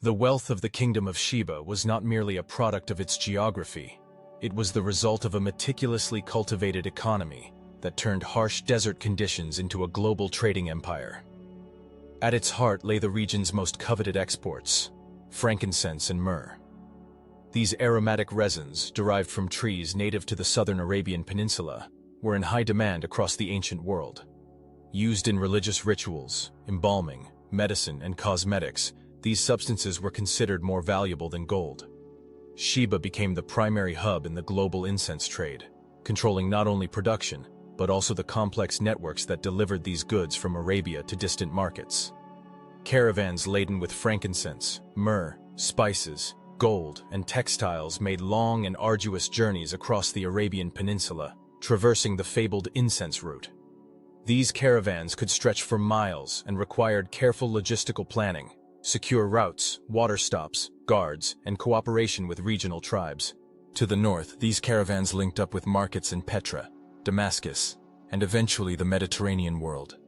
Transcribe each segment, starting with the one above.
The wealth of the Kingdom of Sheba was not merely a product of its geography. It was the result of a meticulously cultivated economy that turned harsh desert conditions into a global trading empire. At its heart lay the region's most coveted exports, frankincense and myrrh. These aromatic resins, derived from trees native to the southern Arabian Peninsula, were in high demand across the ancient world. Used in religious rituals, embalming, medicine, and cosmetics, these substances were considered more valuable than gold. Sheba became the primary hub in the global incense trade, controlling not only production, but also the complex networks that delivered these goods from Arabia to distant markets. Caravans laden with frankincense, myrrh, spices, gold, and textiles made long and arduous journeys across the Arabian Peninsula, traversing the fabled incense route. These caravans could stretch for miles and required careful logistical planning, secure routes, water stops, guards, and cooperation with regional tribes. To the north, these caravans linked up with markets in Petra, Damascus, and eventually the Mediterranean world.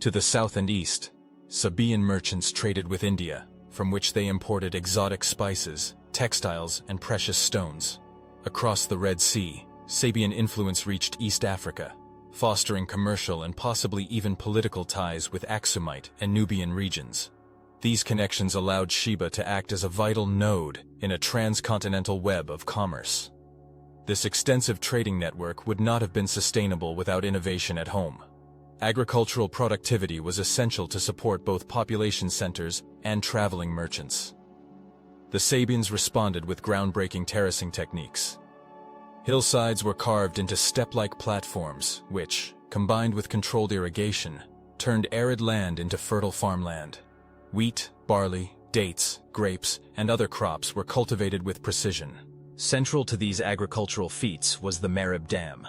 To the south and east, Sabean merchants traded with India, from which they imported exotic spices, textiles, and precious stones. Across the Red Sea, Sabean influence reached East Africa, fostering commercial and possibly even political ties with Aksumite and Nubian regions. These connections allowed Sheba to act as a vital node in a transcontinental web of commerce. This extensive trading network would not have been sustainable without innovation at home. Agricultural productivity was essential to support both population centers and traveling merchants. The Sabeans responded with groundbreaking terracing techniques. Hillsides were carved into step-like platforms, which, combined with controlled irrigation, turned arid land into fertile farmland. Wheat, barley, dates, grapes, and other crops were cultivated with precision. Central to these agricultural feats was the Revered Dam,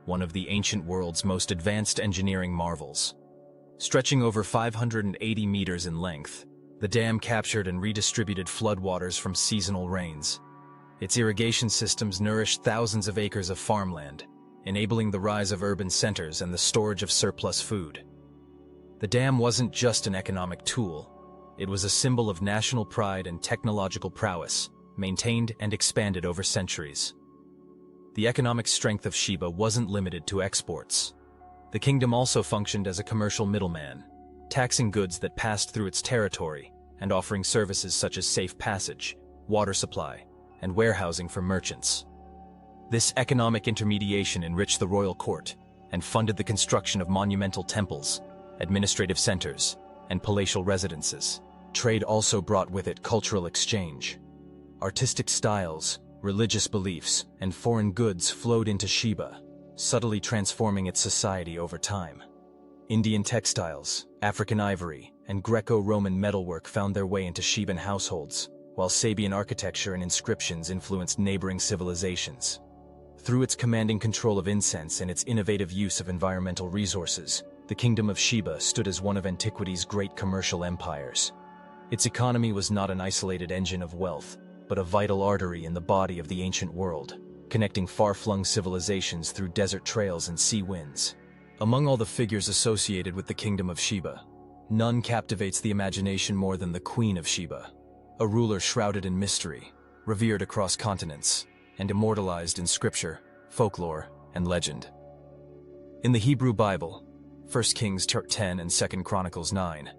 one of the ancient world's most advanced engineering marvels. Stretching over 580 meters in length, the dam captured and redistributed floodwaters from seasonal rains. Its irrigation systems nourished thousands of acres of farmland, enabling the rise of urban centers and the storage of surplus food. The dam wasn't just an economic tool. It was a symbol of national pride and technological prowess, maintained and expanded over centuries. The economic strength of Sheba wasn't limited to exports. The kingdom also functioned as a commercial middleman, taxing goods that passed through its territory and offering services such as safe passage, water supply, and warehousing for merchants. This economic intermediation enriched the royal court and funded the construction of monumental temples, administrative centers, and palatial residences. Trade also brought with it cultural exchange. Artistic styles, religious beliefs, and foreign goods flowed into Sheba, subtly transforming its society over time. Indian textiles, African ivory, and Greco-Roman metalwork found their way into Sheban households, while Sabean architecture and inscriptions influenced neighboring civilizations. Through its commanding control of incense and its innovative use of environmental resources, the Kingdom of Sheba stood as one of antiquity's great commercial empires. Its economy was not an isolated engine of wealth, but a vital artery in the body of the ancient world, connecting far-flung civilizations through desert trails and sea winds. Among all the figures associated with the Kingdom of Sheba, none captivates the imagination more than the Queen of Sheba, a ruler shrouded in mystery, revered across continents, and immortalized in scripture, folklore, and legend. In the Hebrew Bible, 1 Kings 10 and 2 Chronicles 9,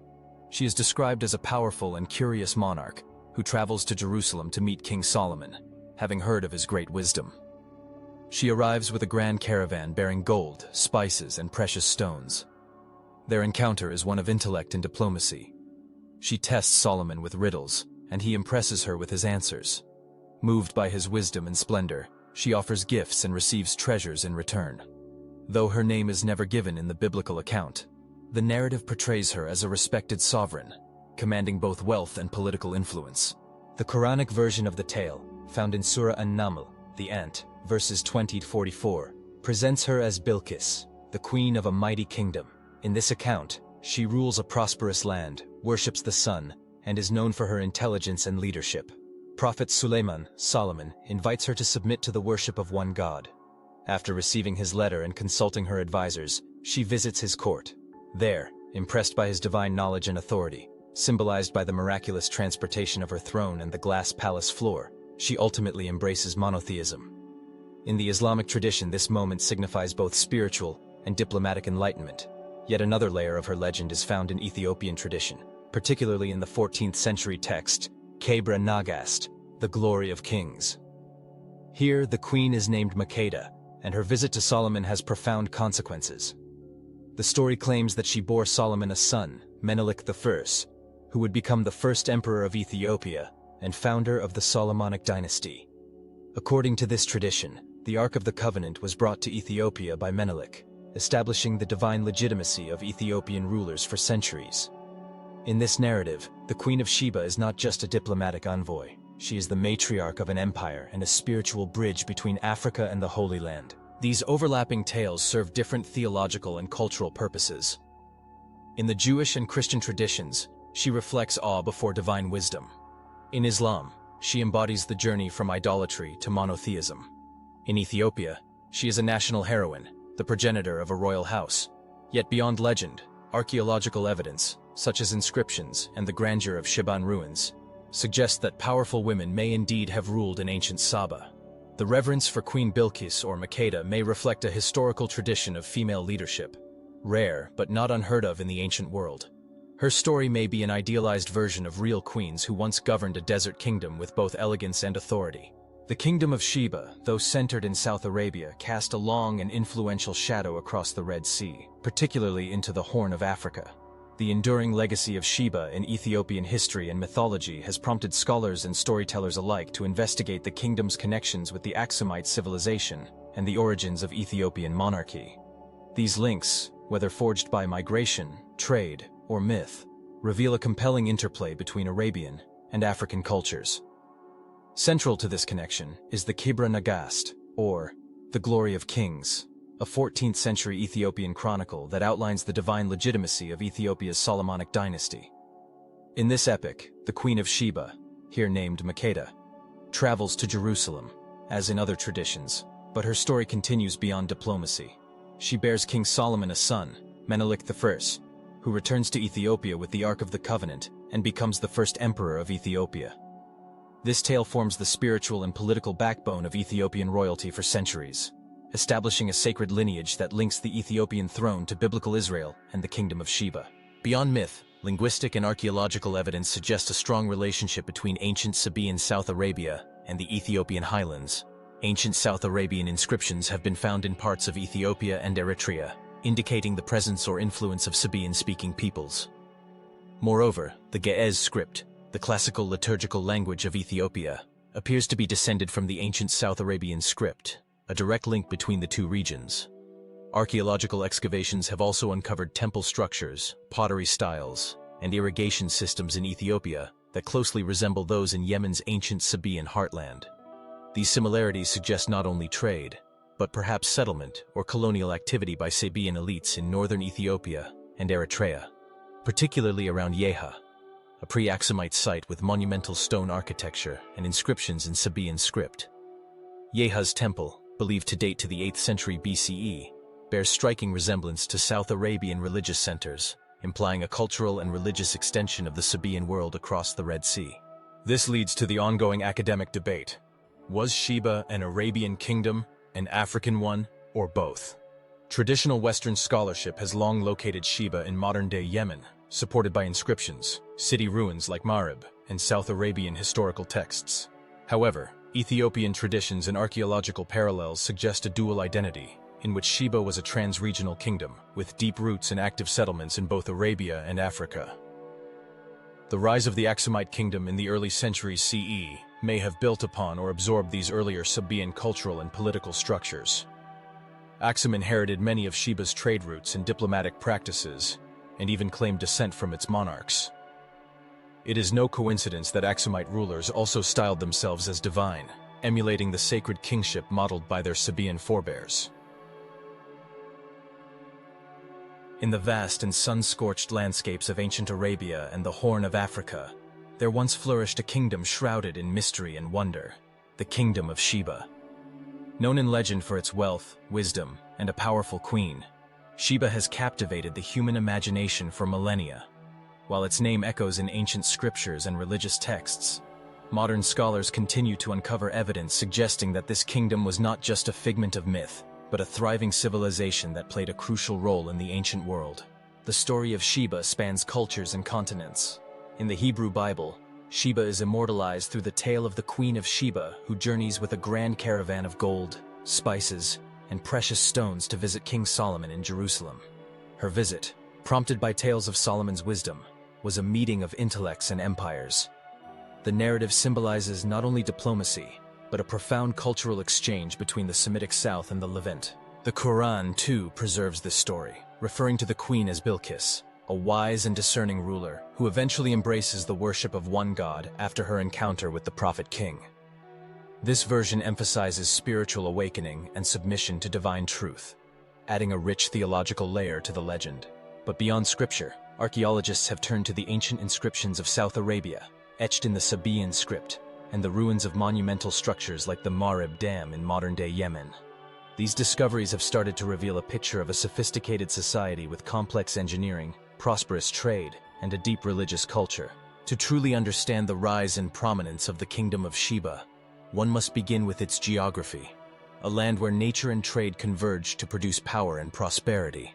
she is described as a powerful and curious monarch who travels to Jerusalem to meet King Solomon, having heard of his great wisdom. She arrives with a grand caravan bearing gold, spices, and precious stones. Their encounter is one of intellect and diplomacy. She tests Solomon with riddles, and he impresses her with his answers. Moved by his wisdom and splendor, she offers gifts and receives treasures in return. Though her name is never given in the biblical account, the narrative portrays her as a respected sovereign, commanding both wealth and political influence. The Quranic version of the tale, found in Surah An-Naml, the Ant, verses 20-44, presents her as Bilqis, the queen of a mighty kingdom. In this account, she rules a prosperous land, worships the sun, and is known for her intelligence and leadership. Prophet Suleiman, Solomon, invites her to submit to the worship of one God. After receiving his letter and consulting her advisors, she visits his court. There, impressed by his divine knowledge and authority, Symbolized by the miraculous transportation of her throne and the glass palace floor, she ultimately embraces monotheism. In the Islamic tradition, this moment signifies both spiritual and diplomatic enlightenment. Yet another layer of her legend is found in Ethiopian tradition, particularly in the 14th century text, Kebra Nagast, the glory of kings. Here, the queen is named Makeda, and her visit to Solomon has profound consequences. The story claims that she bore Solomon a son, Menelik I, who would become the first emperor of Ethiopia and founder of the Solomonic dynasty. According to this tradition, the Ark of the Covenant was brought to Ethiopia by Menelik, establishing the divine legitimacy of Ethiopian rulers for centuries. In this narrative, the Queen of Sheba is not just a diplomatic envoy. She is the matriarch of an empire and a spiritual bridge between Africa and the Holy Land. These overlapping tales serve different theological and cultural purposes. In the Jewish and Christian traditions, she reflects awe before divine wisdom. In Islam, she embodies the journey from idolatry to monotheism. In Ethiopia, she is a national heroine, the progenitor of a royal house. Yet beyond legend, archaeological evidence, such as inscriptions and the grandeur of Sheban ruins, suggest that powerful women may indeed have ruled in ancient Saba. The reverence for Queen Bilqis or Makeda may reflect a historical tradition of female leadership, rare but not unheard of in the ancient world. Her story may be an idealized version of real queens who once governed a desert kingdom with both elegance and authority. The Kingdom of Sheba, though centered in South Arabia, cast a long and influential shadow across the Red Sea, particularly into the Horn of Africa. The enduring legacy of Sheba in Ethiopian history and mythology has prompted scholars and storytellers alike to investigate the kingdom's connections with the Aksumite civilization and the origins of Ethiopian monarchy. These links, whether forged by migration, trade, or myth, reveal a compelling interplay between Arabian and African cultures. Central to this connection is the Kebra Nagast, or the Glory of Kings, a 14th century Ethiopian chronicle that outlines the divine legitimacy of Ethiopia's Solomonic dynasty. In this epic, the Queen of Sheba, here named Makeda, travels to Jerusalem, as in other traditions, but her story continues beyond diplomacy. She bears King Solomon a son, Menelik I, who returns to Ethiopia with the Ark of the Covenant and becomes the first emperor of Ethiopia. This tale forms the spiritual and political backbone of Ethiopian royalty for centuries, establishing a sacred lineage that links the Ethiopian throne to biblical Israel and the Kingdom of Sheba. Beyond myth, linguistic and archaeological evidence suggest a strong relationship between ancient Sabean South Arabia and the Ethiopian highlands. Ancient South Arabian inscriptions have been found in parts of Ethiopia and Eritrea, indicating the presence or influence of Sabean-speaking peoples. Moreover, the Ge'ez script, the classical liturgical language of Ethiopia, appears to be descended from the ancient South Arabian script, a direct link between the two regions. Archaeological excavations have also uncovered temple structures, pottery styles, and irrigation systems in Ethiopia that closely resemble those in Yemen's ancient Sabean heartland. These similarities suggest not only trade, but perhaps settlement or colonial activity by Sabean elites in northern Ethiopia and Eritrea, particularly around Yeha, a pre-Aksumite site with monumental stone architecture and inscriptions in Sabean script. Yeha's temple, believed to date to the 8th century BCE, bears striking resemblance to South Arabian religious centers, implying a cultural and religious extension of the Sabean world across the Red Sea. This leads to the ongoing academic debate. Was Sheba an Arabian kingdom, an African one, or both? Traditional Western scholarship has long located Sheba in modern-day Yemen, supported by inscriptions, city ruins like Marib, and South Arabian historical texts. However, Ethiopian traditions and archaeological parallels suggest a dual identity, in which Sheba was a trans-regional kingdom, with deep roots and active settlements in both Arabia and Africa. The rise of the Aksumite kingdom in the early centuries CE may have built upon or absorbed these earlier Sabean cultural and political structures. Aksum inherited many of Sheba's trade routes and diplomatic practices, and even claimed descent from its monarchs. It is no coincidence that Aksumite rulers also styled themselves as divine, emulating the sacred kingship modeled by their Sabean forebears. In the vast and sun-scorched landscapes of ancient Arabia and the Horn of Africa, there once flourished a kingdom shrouded in mystery and wonder, the Kingdom of Sheba. Known in legend for its wealth, wisdom, and a powerful queen, Sheba has captivated the human imagination for millennia. while its name echoes in ancient scriptures and religious texts. Modern scholars continue to uncover evidence suggesting that this kingdom was not just a figment of myth, but a thriving civilization that played a crucial role in the ancient world. The story of Sheba spans cultures and continents. In the Hebrew Bible, Sheba is immortalized through the tale of the Queen of Sheba, who journeys with a grand caravan of gold, spices, and precious stones to visit King Solomon in Jerusalem. Her visit, prompted by tales of Solomon's wisdom, was a meeting of intellects and empires. The narrative symbolizes not only diplomacy, but a profound cultural exchange between the Semitic South and the Levant. The Quran, too, preserves this story, referring to the queen as Bilqis, a wise and discerning ruler who eventually embraces the worship of one god after her encounter with the prophet king. This version emphasizes spiritual awakening and submission to divine truth, adding a rich theological layer to the legend. But beyond scripture, archaeologists have turned to the ancient inscriptions of South Arabia, etched in the Sabean script, and the ruins of monumental structures like the Marib Dam in modern-day Yemen. These discoveries have started to reveal a picture of a sophisticated society with complex engineering, prosperous trade, and a deep religious culture. To truly understand the rise and prominence of the Kingdom of Sheba, one must begin with its geography, a land where nature and trade converged to produce power and prosperity.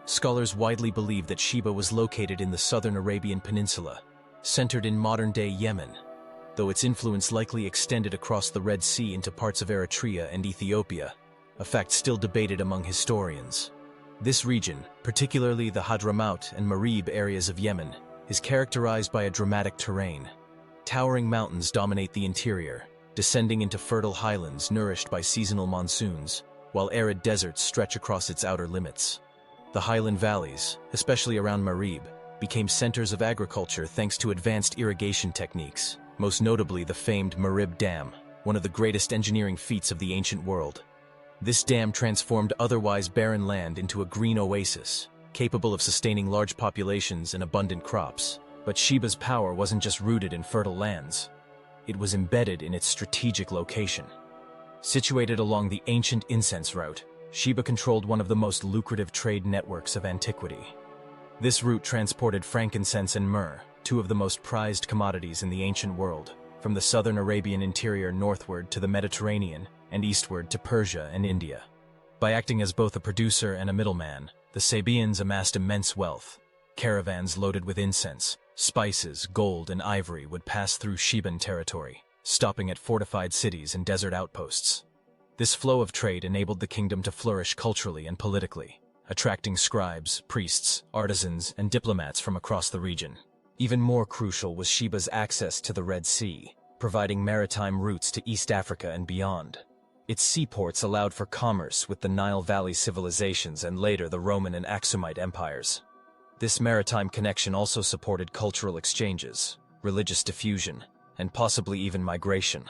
Scholars widely believe that Sheba was located in the southern Arabian Peninsula, centered in modern-day Yemen, though its influence likely extended across the Red Sea into parts of Eritrea and Ethiopia, a fact still debated among historians. This region, particularly the Hadramaut and Marib areas of Yemen, is characterized by a dramatic terrain. Towering mountains dominate the interior, descending into fertile highlands nourished by seasonal monsoons, while arid deserts stretch across its outer limits. The highland valleys, especially around Marib, became centers of agriculture thanks to advanced irrigation techniques, most notably the famed Marib Dam, one of the greatest engineering feats of the ancient world. This dam transformed otherwise barren land into a green oasis, capable of sustaining large populations and abundant crops. But Sheba's power wasn't just rooted in fertile lands. It was embedded in its strategic location. Situated along the ancient incense route, Sheba controlled one of the most lucrative trade networks of antiquity. This route transported frankincense and myrrh, two of the most prized commodities in the ancient world, from the southern Arabian interior northward to the Mediterranean and eastward to Persia and India. By acting as both a producer and a middleman, the Sabeans amassed immense wealth. Caravans loaded with incense, spices, gold, and ivory would pass through Sheban territory, stopping at fortified cities and desert outposts. This flow of trade enabled the kingdom to flourish culturally and politically, attracting scribes, priests, artisans, and diplomats from across the region. Even more crucial was Sheba's access to the Red Sea, providing maritime routes to East Africa and beyond. Its seaports allowed for commerce with the Nile Valley civilizations and later the Roman and Aksumite empires. This maritime connection also supported cultural exchanges, religious diffusion, and possibly even migration,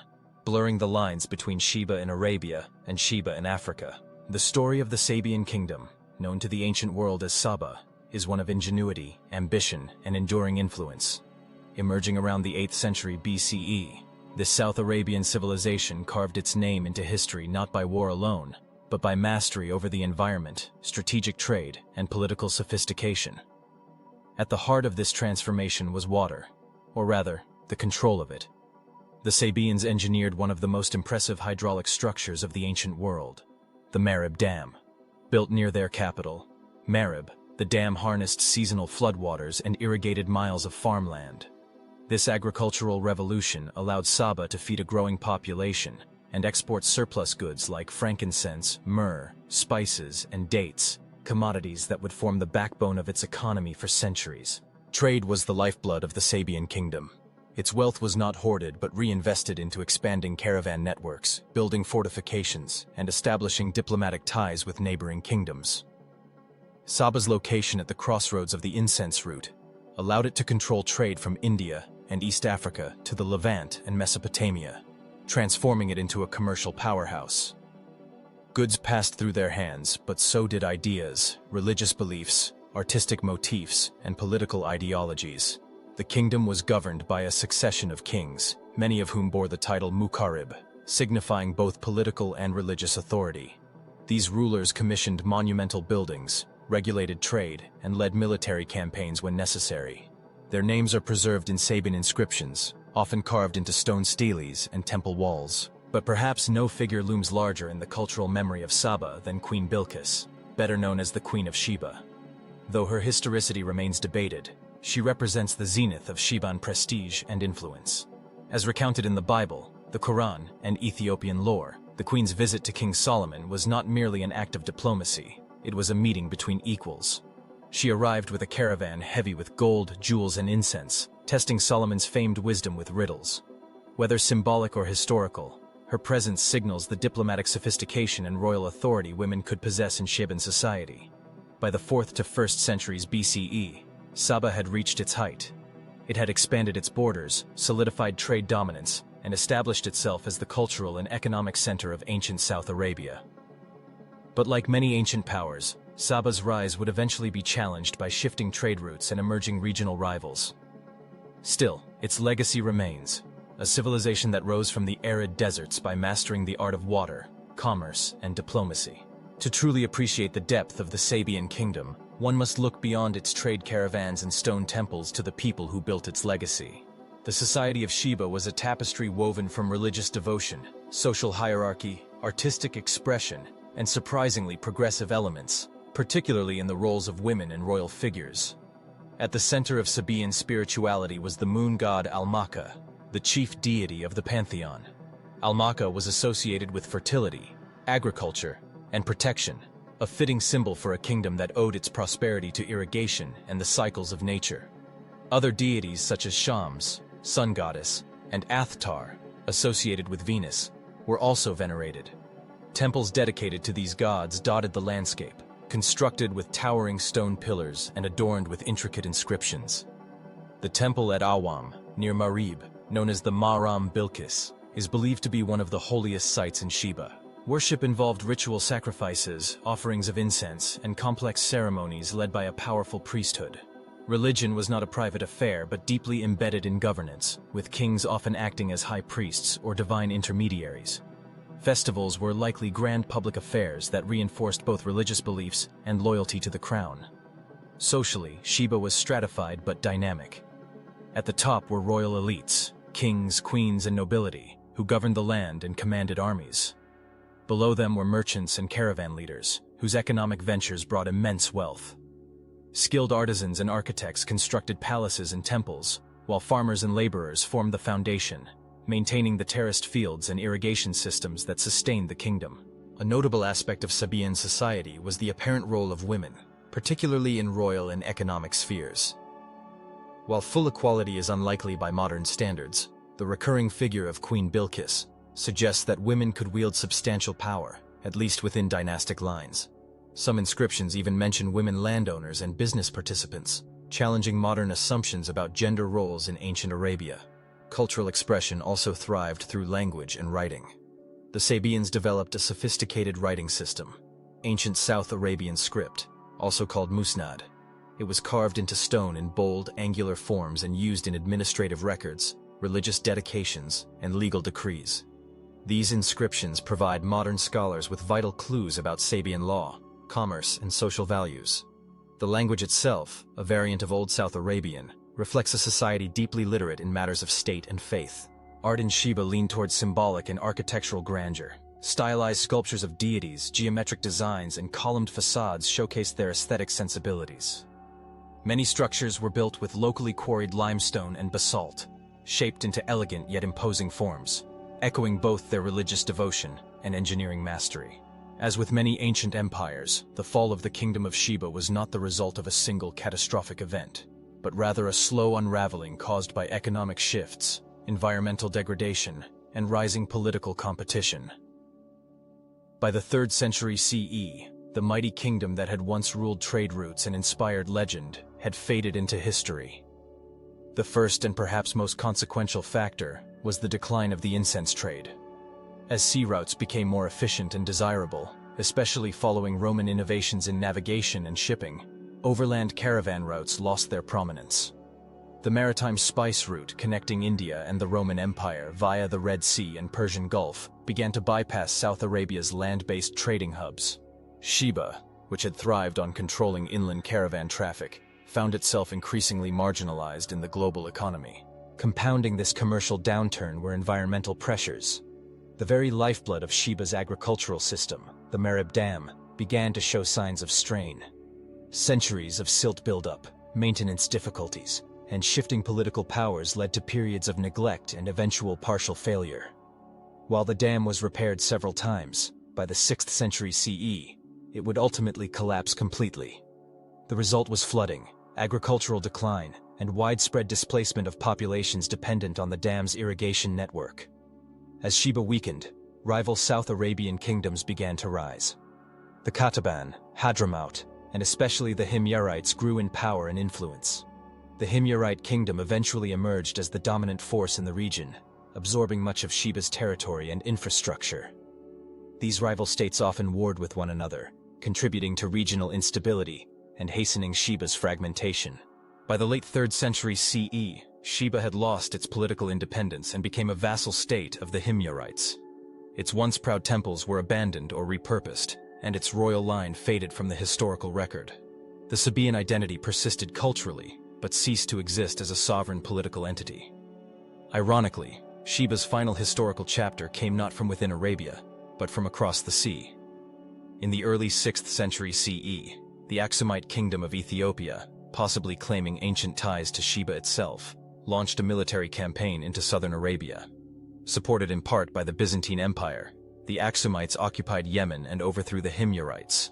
blurring the lines between Sheba in Arabia and Sheba in Africa. The story of the Sabean Kingdom, known to the ancient world as Saba, is one of ingenuity, ambition, and enduring influence. Emerging around the 8th century BCE, this South Arabian civilization carved its name into history not by war alone, but by mastery over the environment, strategic trade, and political sophistication. At the heart of this transformation was water, or rather, the control of it. The Sabeans engineered one of the most impressive hydraulic structures of the ancient world, the Marib Dam. Built near their capital, Marib, the dam harnessed seasonal floodwaters and irrigated miles of farmland. This agricultural revolution allowed Saba to feed a growing population and export surplus goods like frankincense, myrrh, spices, and dates, commodities that would form the backbone of its economy for centuries. Trade was the lifeblood of the Sabean Kingdom. Its wealth was not hoarded but reinvested into expanding caravan networks, building fortifications, and establishing diplomatic ties with neighboring kingdoms. Saba's location at the crossroads of the incense route allowed it to control trade from India and East Africa to the Levant and Mesopotamia, transforming it into a commercial powerhouse. Goods passed through their hands, but so did ideas, religious beliefs, artistic motifs, and political ideologies. The kingdom was governed by a succession of kings, many of whom bore the title Mukarib, signifying both political and religious authority. These rulers commissioned monumental buildings, regulated trade, and led military campaigns when necessary. Their names are preserved in Sabean inscriptions, often carved into stone steles and temple walls. But perhaps no figure looms larger in the cultural memory of Saba than Queen Bilqis, better known as the Queen of Sheba. Though her historicity remains debated, she represents the zenith of Sheban prestige and influence. As recounted in the Bible, the Quran, and Ethiopian lore, the queen's visit to King Solomon was not merely an act of diplomacy, it was a meeting between equals. She arrived with a caravan heavy with gold, jewels, and incense, testing Solomon's famed wisdom with riddles. Whether symbolic or historical, her presence signals the diplomatic sophistication and royal authority women could possess in Sheban society. By the 4th to 1st centuries BCE, Saba had reached its height. It had expanded its borders, solidified trade dominance, and established itself as the cultural and economic center of ancient South Arabia. But like many ancient powers, Saba's rise would eventually be challenged by shifting trade routes and emerging regional rivals. Still, its legacy remains, a civilization that rose from the arid deserts by mastering the art of water, commerce, and diplomacy. To truly appreciate the depth of the Sabean Kingdom, one must look beyond its trade caravans and stone temples to the people who built its legacy. The society of Sheba was a tapestry woven from religious devotion, social hierarchy, artistic expression, and surprisingly progressive elements, particularly in the roles of women and royal figures. At the center of Sabean spirituality was the moon god Almaka, the chief deity of the pantheon. Almaka was associated with fertility, agriculture, and protection, a fitting symbol for a kingdom that owed its prosperity to irrigation and the cycles of nature. Other deities such as Shams, sun goddess, and Athtar, associated with Venus, were also venerated. Temples dedicated to these gods dotted the landscape, constructed with towering stone pillars and adorned with intricate inscriptions. The temple at Awam, near Marib, known as the Ma'ram Bilqis, is believed to be one of the holiest sites in Sheba. Worship involved ritual sacrifices, offerings of incense, and complex ceremonies led by a powerful priesthood. Religion was not a private affair but deeply embedded in governance, with kings often acting as high priests or divine intermediaries. Festivals were likely grand public affairs that reinforced both religious beliefs and loyalty to the crown. Socially, Sheba was stratified but dynamic. At the top were royal elites, kings, queens, and nobility, who governed the land and commanded armies. Below them were merchants and caravan leaders, whose economic ventures brought immense wealth. Skilled artisans and architects constructed palaces and temples, while farmers and laborers formed the foundation, maintaining the terraced fields and irrigation systems that sustained the kingdom. A notable aspect of Sabean society was the apparent role of women, particularly in royal and economic spheres. While full equality is unlikely by modern standards, the recurring figure of Queen Bilqis suggests that women could wield substantial power, at least within dynastic lines. Some inscriptions even mention women landowners and business participants, challenging modern assumptions about gender roles in ancient Arabia. Cultural expression also thrived through language and writing. The Sabeans developed a sophisticated writing system, ancient South Arabian script, also called musnad. It was carved into stone in bold, angular forms and used in administrative records, religious dedications, and legal decrees. These inscriptions provide modern scholars with vital clues about Sabean law, commerce, and social values. The language itself, a variant of Old South Arabian, reflects a society deeply literate in matters of state and faith. Art in Sheba leaned towards symbolic and architectural grandeur. Stylized sculptures of deities, geometric designs, and columned facades showcased their aesthetic sensibilities. Many structures were built with locally quarried limestone and basalt, shaped into elegant yet imposing forms, echoing both their religious devotion and engineering mastery. As with many ancient empires, the fall of the Kingdom of Sheba was not the result of a single catastrophic event, but rather a slow unraveling caused by economic shifts, environmental degradation, and rising political competition. By the 3rd century CE, the mighty kingdom that had once ruled trade routes and inspired legend had faded into history. The first and perhaps most consequential factor was the decline of the incense trade. As sea routes became more efficient and desirable, especially following Roman innovations in navigation and shipping, overland caravan routes lost their prominence. The maritime spice route connecting India and the Roman Empire via the Red Sea and Persian Gulf began to bypass South Arabia's land-based trading hubs. Sheba, which had thrived on controlling inland caravan traffic, found itself increasingly marginalized in the global economy. Compounding this commercial downturn were environmental pressures. The very lifeblood of Sheba's agricultural system, the Revered Dam, began to show signs of strain. Centuries of silt buildup, maintenance difficulties, and shifting political powers led to periods of neglect and eventual partial failure. While the dam was repaired several times, by the 6th century CE, it would ultimately collapse completely. The result was flooding, agricultural decline, and widespread displacement of populations dependent on the dam's irrigation network. As Sheba weakened, rival South Arabian kingdoms began to rise. The Qataban, Hadramaut, and especially the Himyarites grew in power and influence. The Himyarite kingdom eventually emerged as the dominant force in the region, absorbing much of Sheba's territory and infrastructure. These rival states often warred with one another, contributing to regional instability and hastening Sheba's fragmentation. By the late 3rd century CE, Sheba had lost its political independence and became a vassal state of the Himyarites. Its once proud temples were abandoned or repurposed, and its royal line faded from the historical record. The Sabean identity persisted culturally, but ceased to exist as a sovereign political entity. Ironically, Sheba's final historical chapter came not from within Arabia, but from across the sea. In the early 6th century CE, the Aksumite Kingdom of Ethiopia, possibly claiming ancient ties to Sheba itself, launched a military campaign into southern Arabia. Supported in part by the Byzantine Empire, the Aksumites occupied Yemen and overthrew the Himyarites.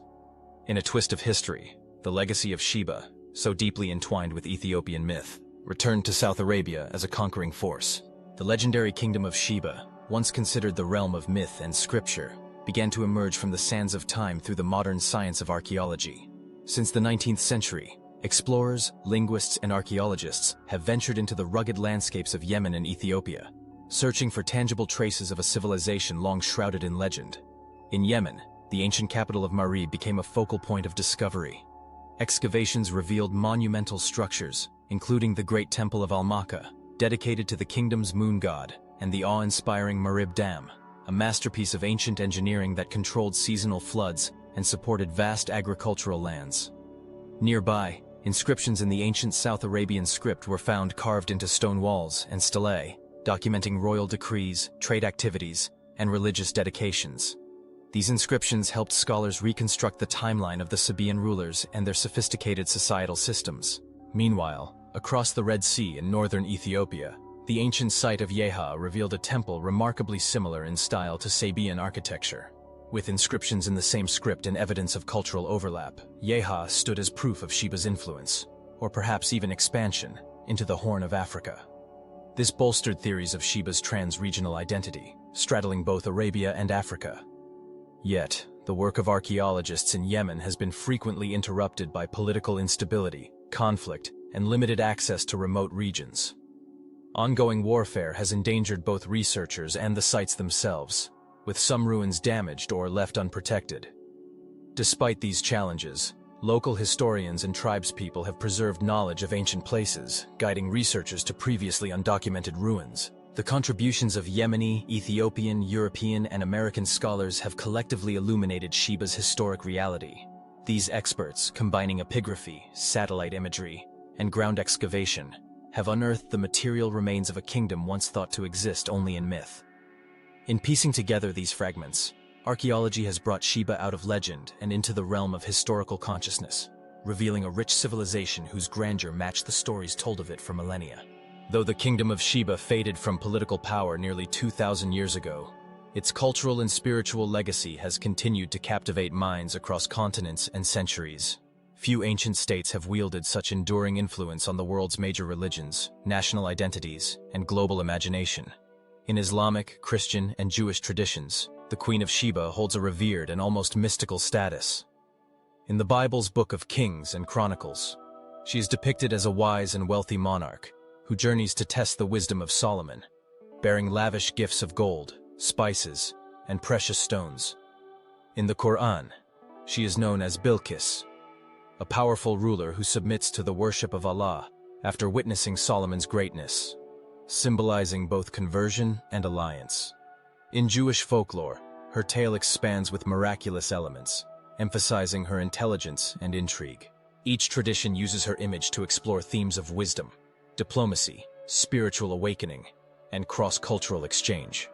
In a twist of history, the legacy of Sheba, so deeply entwined with Ethiopian myth, returned to South Arabia as a conquering force. The legendary Kingdom of Sheba, once considered the realm of myth and scripture, began to emerge from the sands of time through the modern science of archaeology. Since the 19th century, explorers, linguists, and archaeologists have ventured into the rugged landscapes of Yemen and Ethiopia, searching for tangible traces of a civilization long shrouded in legend. In Yemen, the ancient capital of Marib became a focal point of discovery. Excavations revealed monumental structures, including the Great Temple of Al-Makka, dedicated to the kingdom's moon god, and the awe-inspiring Marib Dam, a masterpiece of ancient engineering that controlled seasonal floods and supported vast agricultural lands. Nearby, inscriptions in the ancient South Arabian script were found carved into stone walls and stelae, documenting royal decrees, trade activities, and religious dedications. These inscriptions helped scholars reconstruct the timeline of the Sabean rulers and their sophisticated societal systems. Meanwhile, across the Red Sea in northern Ethiopia, the ancient site of Yeha revealed a temple remarkably similar in style to Sabean architecture. With inscriptions in the same script and evidence of cultural overlap, Yeha stood as proof of Sheba's influence, or perhaps even expansion, into the Horn of Africa. This bolstered theories of Sheba's trans-regional identity, straddling both Arabia and Africa. Yet, the work of archaeologists in Yemen has been frequently interrupted by political instability, conflict, and limited access to remote regions. Ongoing warfare has endangered both researchers and the sites themselves, with some ruins damaged or left unprotected. Despite these challenges, local historians and tribespeople have preserved knowledge of ancient places, guiding researchers to previously undocumented ruins. The contributions of Yemeni, Ethiopian, European, and American scholars have collectively illuminated Sheba's historic reality. These experts, combining epigraphy, satellite imagery, and ground excavation, have unearthed the material remains of a kingdom once thought to exist only in myth. In piecing together these fragments, archaeology has brought Sheba out of legend and into the realm of historical consciousness, revealing a rich civilization whose grandeur matched the stories told of it for millennia. Though the Kingdom of Sheba faded from political power nearly 2,000 years ago, its cultural and spiritual legacy has continued to captivate minds across continents and centuries. Few ancient states have wielded such enduring influence on the world's major religions, national identities, and global imagination. In Islamic, Christian, and Jewish traditions, the Queen of Sheba holds a revered and almost mystical status. In the Bible's Book of Kings and Chronicles, she is depicted as a wise and wealthy monarch who journeys to test the wisdom of Solomon, bearing lavish gifts of gold, spices, and precious stones. In the Quran, she is known as Bilqis, a powerful ruler who submits to the worship of Allah after witnessing Solomon's greatness, symbolizing both conversion and alliance. In Jewish folklore, her tale expands with miraculous elements, emphasizing her intelligence and intrigue. Each tradition uses her image to explore themes of wisdom, diplomacy, spiritual awakening, and cross-cultural exchange.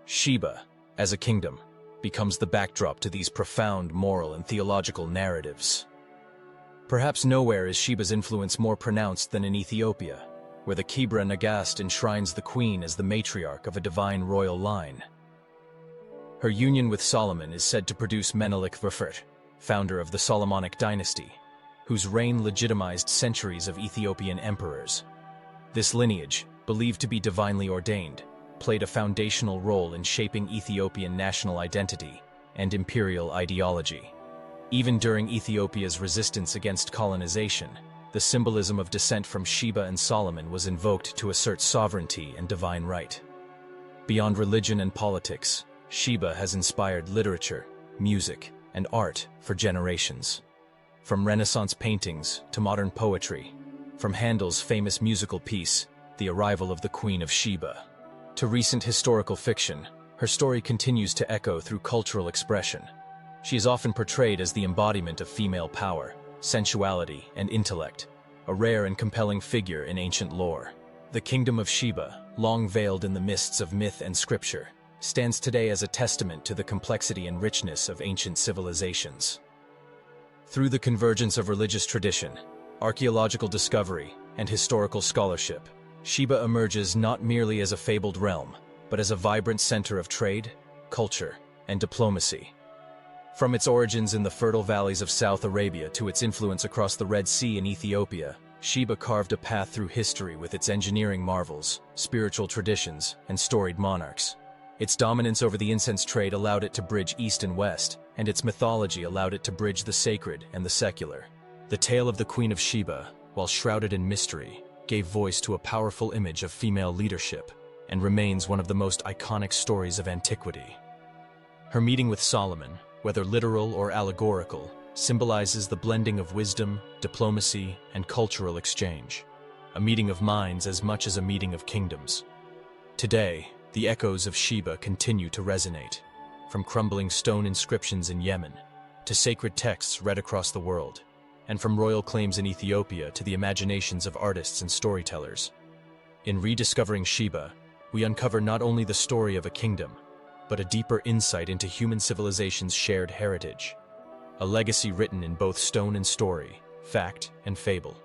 Sheba, as a kingdom, becomes the backdrop to these profound moral and theological narratives. Perhaps nowhere is Sheba's influence more pronounced than in Ethiopia, where the Kebra Nagast enshrines the queen as the matriarch of a divine royal line. Her union with Solomon is said to produce Menelik Revered, founder of the Solomonic dynasty, whose reign legitimized centuries of Ethiopian emperors. This lineage, believed to be divinely ordained, played a foundational role in shaping Ethiopian national identity and imperial ideology. Even during Ethiopia's resistance against colonization, the symbolism of descent from Sheba and Solomon was invoked to assert sovereignty and divine right. Beyond religion and politics, Sheba has inspired literature, music, and art for generations. From Renaissance paintings to modern poetry, from Handel's famous musical piece, The Arrival of the Queen of Sheba, to recent historical fiction, her story continues to echo through cultural expression. She is often portrayed as the embodiment of female power, sensuality, and intellect, a rare and compelling figure in ancient lore. The Kingdom of Sheba, long veiled in the mists of myth and scripture, stands today as a testament to the complexity and richness of ancient civilizations. Through the convergence of religious tradition, archaeological discovery, and historical scholarship, Sheba emerges not merely as a fabled realm, but as a vibrant center of trade, culture, and diplomacy. From its origins in the fertile valleys of South Arabia to its influence across the Red Sea in Ethiopia, Sheba carved a path through history with its engineering marvels, spiritual traditions, and storied monarchs. Its dominance over the incense trade allowed it to bridge East and West, and its mythology allowed it to bridge the sacred and the secular. The tale of the Queen of Sheba, while shrouded in mystery, gave voice to a powerful image of female leadership, and remains one of the most iconic stories of antiquity. Her meeting with Solomon, whether literal or allegorical, symbolizes the blending of wisdom, diplomacy, and cultural exchange, a meeting of minds as much as a meeting of kingdoms. Today, the echoes of Sheba continue to resonate, from crumbling stone inscriptions in Yemen to sacred texts read across the world, and from royal claims in Ethiopia to the imaginations of artists and storytellers. In rediscovering Sheba, we uncover not only the story of a kingdom, but a deeper insight into human civilization's shared heritage, a legacy written in both stone and story, fact and fable.